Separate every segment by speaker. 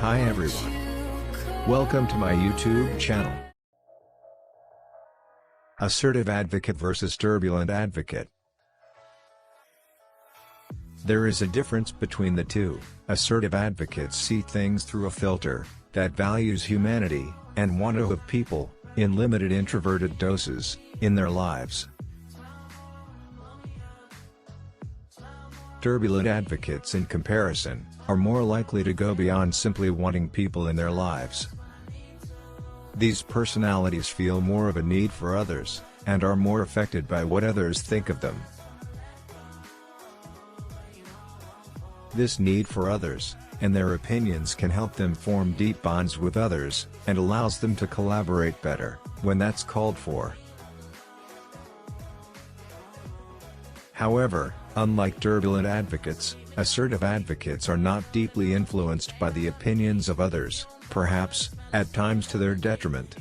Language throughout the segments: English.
Speaker 1: Hi everyone. Welcome to my YouTube channel. Assertive advocate versus turbulent advocate. There is a difference between the two. Assertive advocates see things through a filter that values humanity and want to have people, in limited introverted doses, in their lives. Turbulent advocates, in comparison, are more likely to go beyond simply wanting people in their lives. These personalities feel more of a need for others, and are more affected by what others think of them. This need for others, and their opinions can help them form deep bonds with others, and allows them to collaborate better, when that's called for. However, unlike turbulent advocates, assertive advocates are not deeply influenced by the opinions of others, perhaps, at times to their detriment.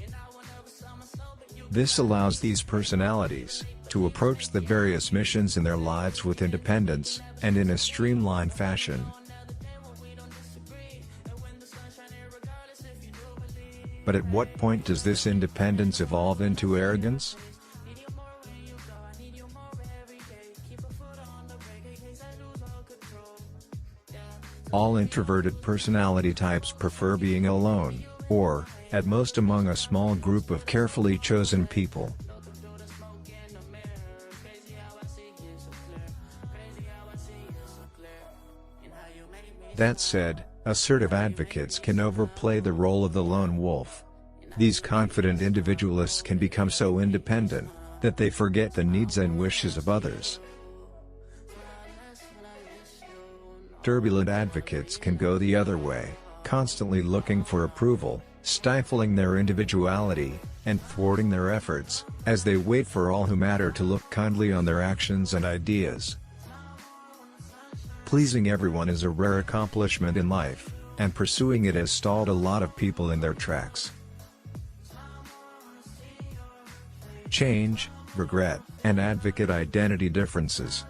Speaker 1: This allows these personalities to approach the various missions in their lives with independence, and in a streamlined fashion. But at what point does this independence evolve into arrogance? All introverted personality types prefer being alone, or, at most, among a small group of carefully chosen people. That said, assertive advocates can overplay the role of the lone wolf. These confident individualists can become so independent that they forget the needs and wishes of others. Turbulent advocates can go the other way, constantly looking for approval, stifling their individuality, and thwarting their efforts, as they wait for all who matter to look kindly on their actions and ideas. Pleasing everyone is a rare accomplishment in life, and pursuing it has stalled a lot of people in their tracks. Change, regret, and advocate identity differences.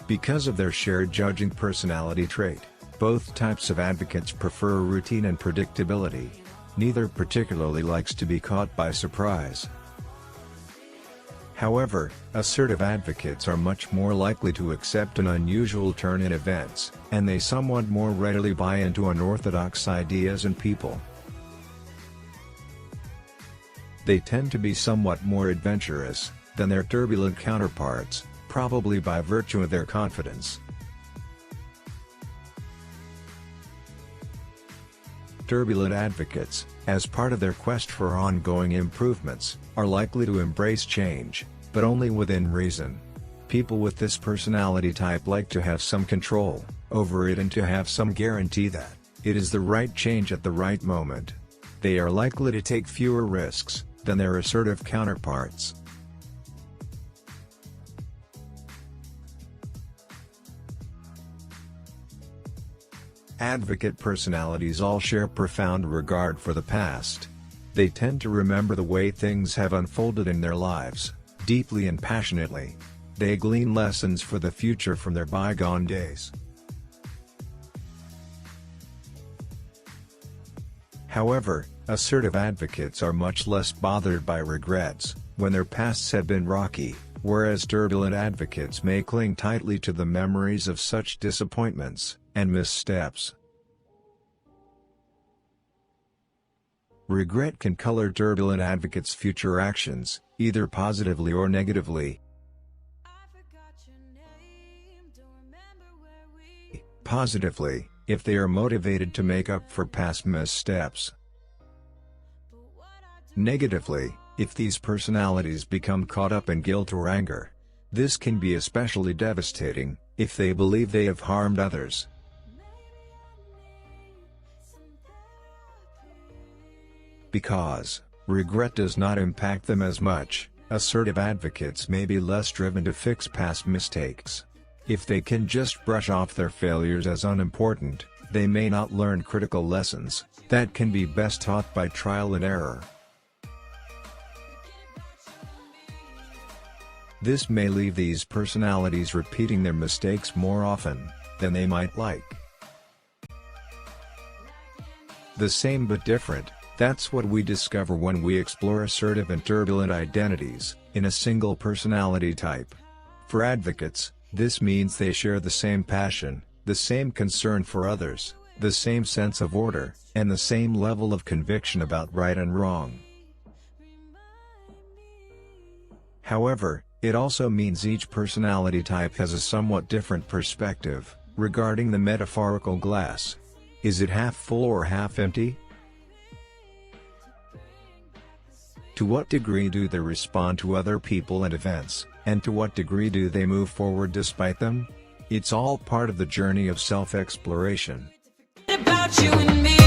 Speaker 1: Because of their shared judging personality trait, both types of advocates prefer routine and predictability. Neither particularly likes to be caught by surprise. However, assertive advocates are much more likely to accept an unusual turn in events, and they somewhat more readily buy into unorthodox ideas and people. They tend to be somewhat more adventurous than their turbulent counterparts, probably by virtue of their confidence. Turbulent advocates, as part of their quest for ongoing improvements, are likely to embrace change, but only within reason. People with this personality type like to have some control over it and to have some guarantee that it is the right change at the right moment. They are likely to take fewer risks than their assertive counterparts. Advocate personalities all share profound regard for the past. They tend to remember the way things have unfolded in their lives, deeply and passionately. They glean lessons for the future from their bygone days. However, assertive advocates are much less bothered by regrets when their pasts have been rocky, whereas turbulent advocates may cling tightly to the memories of such disappointments and missteps. Regret can color turbulent advocates' future actions, either positively or negatively. Positively, if they are motivated to make up for past missteps. Negatively, if these personalities become caught up in guilt or anger. This can be especially devastating if they believe they have harmed others. Because regret does not impact them as much, assertive advocates may be less driven to fix past mistakes. If they can just brush off their failures as unimportant, they may not learn critical lessons that can be best taught by trial and error. This may leave these personalities repeating their mistakes more often, than they might like. The same but different, that's what we discover when we explore assertive and turbulent identities in a single personality type. For advocates, this means they share the same passion, the same concern for others, the same sense of order, and the same level of conviction about right and wrong. However, it also means each personality type has a somewhat different perspective regarding the metaphorical glass. Is it half full or half empty? To what degree do they respond to other people and events, and to what degree do they move forward despite them? It's all part of the journey of self-exploration.
Speaker 2: About you and me.